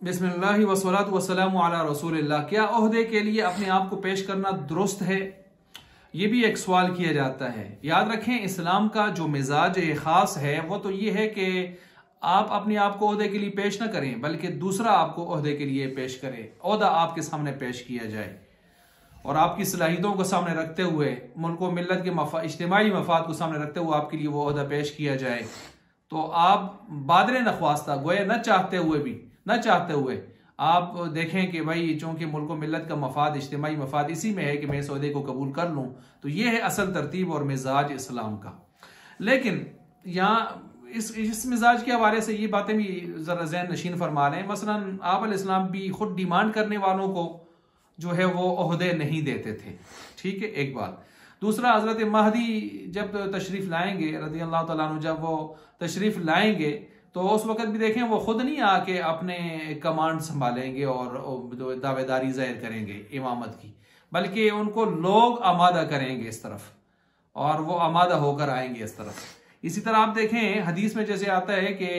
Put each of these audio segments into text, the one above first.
बिस्मिल्लाहि वस्सलातु वस्सलामु अला रसूलिल्लाह। क्या ओहदे के लिए अपने आप को पेश करना दुरुस्त है? ये भी एक सवाल किया जाता है। याद रखें, इस्लाम का जो मिजाज खास है वो तो ये है कि आप अपने आप को ओहदे के लिए पेश न करें, बल्कि दूसरा आपको ओहदे के लिए पेश करे, ओहदा आपके सामने पेश किया जाए और आपकी सलाहियतों को सामने रखते हुए, मुल्क व मिल्लत के इज्तिमाई मफाद को सामने रखते हुए आपके लिए वो ओहदा पेश किया जाए, तो आप बादरे नख्वास्ता गोया न चाहते हुए आप देखें कि भाई चूंकि मुल्क व मिल्लत का मफाद, इज्तिमाई मफाद इसी में है कि मैं इस ओहदे को कबूल कर लूँ, तो ये है असल तरतीब और मिजाज इस्लाम का। लेकिन यहाँ इस मिजाज के हवाले से ये बातें भी ज़रा ज़हन नशीन फरमा लें। मसलन आप अलैहिस्सलाम भी खुद डिमांड करने वालों को जो है वो ओहदे नहीं देते थे, ठीक है, एक बात। दूसरा, हजरत महदी जब तशरीफ लाएंगे रज़ी अल्लाह तआला अन्हु, जब वो तशरीफ लाएंगे तो उस वक्त भी देखें वो खुद नहीं आके अपने कमांड संभालेंगे और दावेदारी जाहिर करेंगे इमामत की, बल्कि उनको लोग आमादा करेंगे इस तरफ और वो आमादा होकर आएंगे इस तरफ। इसी तरह आप देखें हदीस में जैसे आता है कि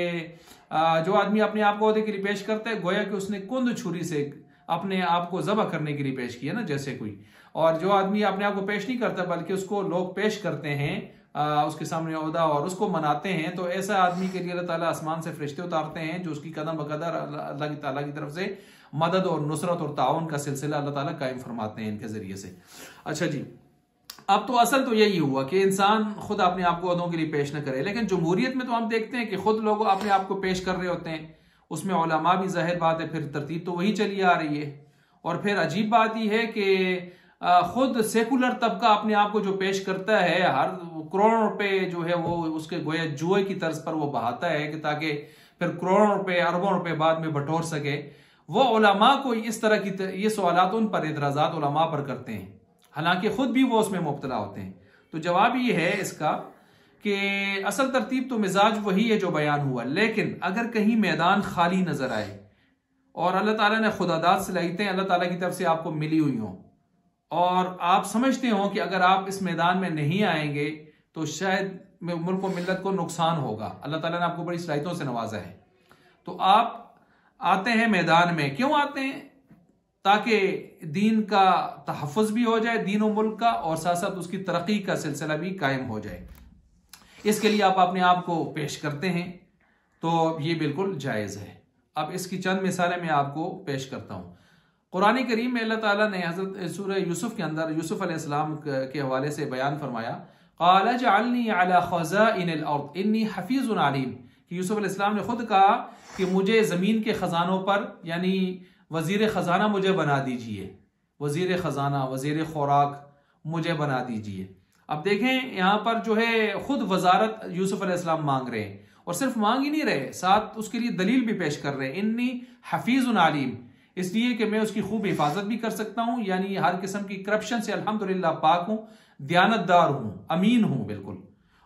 जो आदमी अपने आप को ओहदे के लिए पेश करता है गोया कि उसने कुंद छुरी से अपने आप को ज़बह करने के लिए पेश किया ना, जैसे कोई। और जो आदमी अपने आप को पेश नहीं करता बल्कि उसको लोग पेश करते हैं उसके सामने ओहदा और उसको मनाते हैं, तो ऐसा आदमी के लिए अल्लाह ताला आसमान से फरिश्ते उतारते हैं जो उसकी कदम बकदर अल्लाह ताला की तरफ से मदद और नुसरत और ताउन का सिलसिला अल्लाह ताला कायम फरमाते हैं इनके जरिए से। अच्छा जी, अब तो असल तो यही हुआ कि इंसान खुद अपने आप को ओहदों के लिए पेश न करे, लेकिन जमहूरियत में तो हम देखते हैं कि खुद लोग अपने आप को पेश कर रहे होते हैं, उसमें उलमा भी, जाहिर बात है, फिर तरतीब तो वही चली आ रही है। और फिर अजीब बात यह है कि खुद सेकुलर तबका अपने आप को जो पेश करता है, हर करोड़ों रुपए जो है वो उसके गोया जुए की तर्ज पर वो बहाता है कि ताकि फिर करोड़ों रुपए, अरबों रुपए बाद में बटोर सके। वो उलमा को इस तरह की ये सवालात उन पर एतराज़ात उलमा पर करते हैं, हालांकि खुद भी वो उसमें मुब्तला होते हैं। तो जवाब ये है इसका कि असल तरतीब तो मिजाज वही है जो बयान हुआ, लेकिन अगर कहीं मैदान खाली नजर आए और अल्लाह ताला ने खुदादाद सलाहियतें अल्लाह ताला की तरफ से आपको मिली हुई हों और आप समझते हो कि अगर आप इस मैदान में नहीं आएंगे तो शायद मुल्क और मिल्लत को नुकसान होगा, अल्लाह ताला ने आपको बड़ी सलाहियतों से नवाजा है, तो आप आते हैं मैदान में। क्यों आते हैं? ताकि दीन का तहफ़्फ़ुज़ भी हो जाए, दीन और मुल्क का, और साथ साथ उसकी तरक्की का सिलसिला भी कायम हो जाए। इसके लिए आप अपने आप को पेश करते हैं, तो ये बिल्कुल जायज़ है। अब इसकी चंद मिसालें मैं आपको पेश करता हूँ। कुरान करीम में अल्लाह ताला ने हज़रत सूरह यूसुफ के अंदर यूसुफ अलैहिस्सलाम के हवाले से बयान फरमाया, क़ाल जअलनी अला ख़ज़ाइनिल अर्द इन्नी हफ़ीज़ुन अलीम, कि यूसुफ अलैहिस्सलाम ने खुद कहा कि मुझे ज़मीन के ख़जानों पर, यानी वज़ीर ख़जाना मुझे बना दीजिए, वज़ीर ख़जाना, वज़ीर खुराक मुझे बना दीजिए। अब देखें यहाँ पर जो है खुद वजारत यूसुफ अलैहिस्सलाम मांग रहे हैं, और सिर्फ मांग ही नहीं रहे, साथ उसके लिए दलील भी पेश कर रहे हैं, इन्नी हफ़ीज़ुन अलीम, इसलिए कि मैं उसकी खूब हिफाजत भी कर सकता हूँ, यानी हर किस्म की करप्शन से अल्हम्दुलिल्लाह पाक हूँ, दयानतदार हूँ, अमीन हूँ बिल्कुल,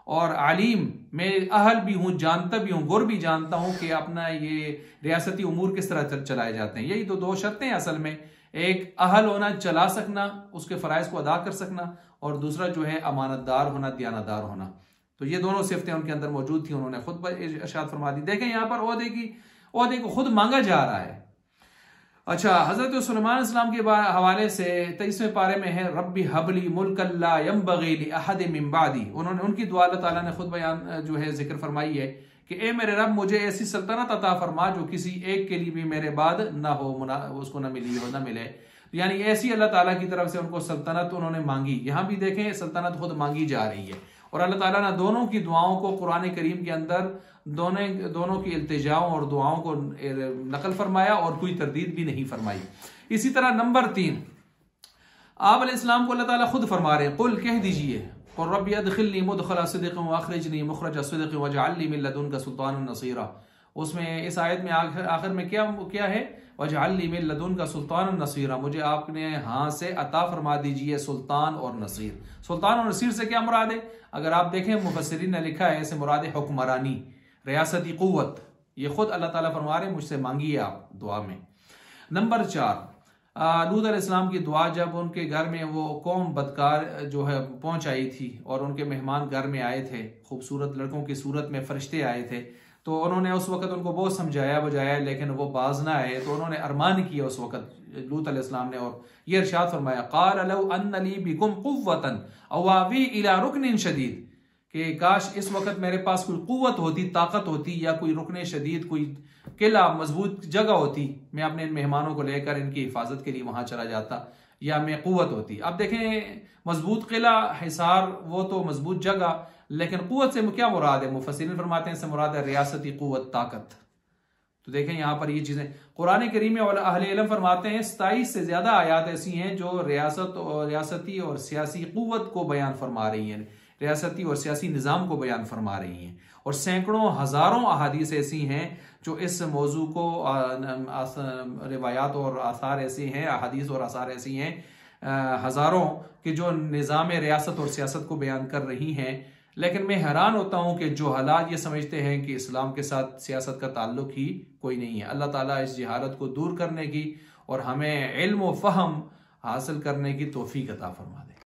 और आलिम, मैं अहल भी हूँ, जानता भी हूँ, गुर भी जानता हूँ कि अपना ये रियासती उमूर किस तरह चलाए जाते हैं। यही तो दो शर्तें हैं असल में, एक अहल होना, चला सकना, उसके फ़राइज़ को अदा कर सकना, और दूसरा जो है अमानतदार होना, दयानतदार होना। तो ये दोनों सिफतें उनके अंदर मौजूद थी, उन्होंने खुद पर इरशाद फरमा दी। देखें यहाँ पर ओहदे को खुद मांगा जा रहा है। अच्छा, हजरत सुलेमान अलैहिस्सलाम के हवाले से 23वें पारे में है, रब्बी हबली मुल्कन ला यंबगी लि अहदिन मिन बादी, उन्होंने उनकी दुआ अल्लाह ताला ने खुद बयान जो है जिक्र फरमाई है कि ए मेरे रब, मुझे ऐसी सल्तनत अता फरमा जो किसी एक के लिए भी मेरे बाद ना हो, उसको ना मिली हो, ना मिले। यानी ऐसी अल्लाह ताला की तरफ से उनको सल्तनत उन्होंने मांगी। यहाँ भी देखें सल्तनत खुद मांगी जा रही है, और अल्लाह ताला ने दोनों की दुआओं को कुरान करीम के अंदर दोनों की इल्तिजाओं और दुआओं को नकल फरमाया और कोई तरदीद भी नहीं फरमाई। इसी तरह नंबर 3, आप अलैहिस्सलाम को अल्लाह ताला खुद फरमा रहे हैं, कुल कह दीजिए, और रब्बी अदखिलनी मुदखला सिद्क़िन व अखरिजनी मुखरज सिद्क़िन वजअलनी मिन लदुनका सुल्तानन नसीरा। उसमें इस आयत में आखिर में क्या है, वजअलनी मिन लदुनका सुल्तानन नसीरा, मुझे आपने यहाँ से अता फरमा दीजिए सुल्तान और नसीर। सुल्तान और नसीर से क्या मुराद है? अगर आप देखें मुफस्सिरीन ने लिखा है ऐसे मुराद है हुक्मरानी, रियासती क़ुव्वत। ये खुद अल्लाह ताला फरमा रहे हैं, मुझसे मांगिए आप दुआ में। नंबर 4, लूत अलैहिस्सलाम की दुआ, जब उनके घर में वो कौम बदकार जो है पहुंच आई थी और उनके मेहमान घर में आए थे, खूबसूरत लड़कों की सूरत में फरिश्ते आए थे, تو انہوں نے اس وقت ان کو بہت سمجھایا بجایا لیکن وہ باز نہ آئے، تو انہوں نے ارمان کیا اس وقت لوط علیہ السلام نے، اور یہ ارشاد فرمایا قال لو ان لی بکم قوۃ او آوی الی رکن شدید، کہ کاش اس وقت میرے پاس کوئی قوت ہوتی، طاقت ہوتی، یا کوئی رکن شدید، کوئی قلعہ مضبوط جگہ ہوتی، میں اپنے ان مہمانوں کو لے کر ان کی حفاظت کے لیے وہاں چلا جاتا، یا میں قوت ہوتی۔ اب دیکھیں مضبوط قلعہ، حصار، وہ تو مضبوط جگہ، لیکن قوت سے کیا مراد ہے؟ مفسرین فرماتے ہیں اس سے مراد ہے ریاستی قوت، طاقت۔ تو دیکھیں یہاں پر یہ چیزیں قرآن کریم میں اہل علم فرماتے ہیں 27 سے زیادہ آیات ایسی ہیں جو ریاستی اور سیاسی قوت کو بیان فرما رہی ہیں، ریاستی اور سیاسی نظام کو بیان فرما رہی ہیں، اور سینکڑوں ہزاروں احادیث ایسی ہیں جو اس موضوع کو، روایات اور آثار ایسے ہیں، احادیث اور آثار ایسی ہیں ہزاروں کہ جو نظام ریاست اور سیاست کو بیان کر رہی ہیں۔ لیکن میں حیران ہوتا ہوں کہ جو حالات یہ سمجھتے ہیں کہ اسلام کے ساتھ سیاست کا تعلق ہی کوئی نہیں ہے۔ اللہ تعالیٰ اس جہالت کو دور کرنے کی اور ہمیں علم و فہم حاصل کرنے کی توفیق عطا فرما دے۔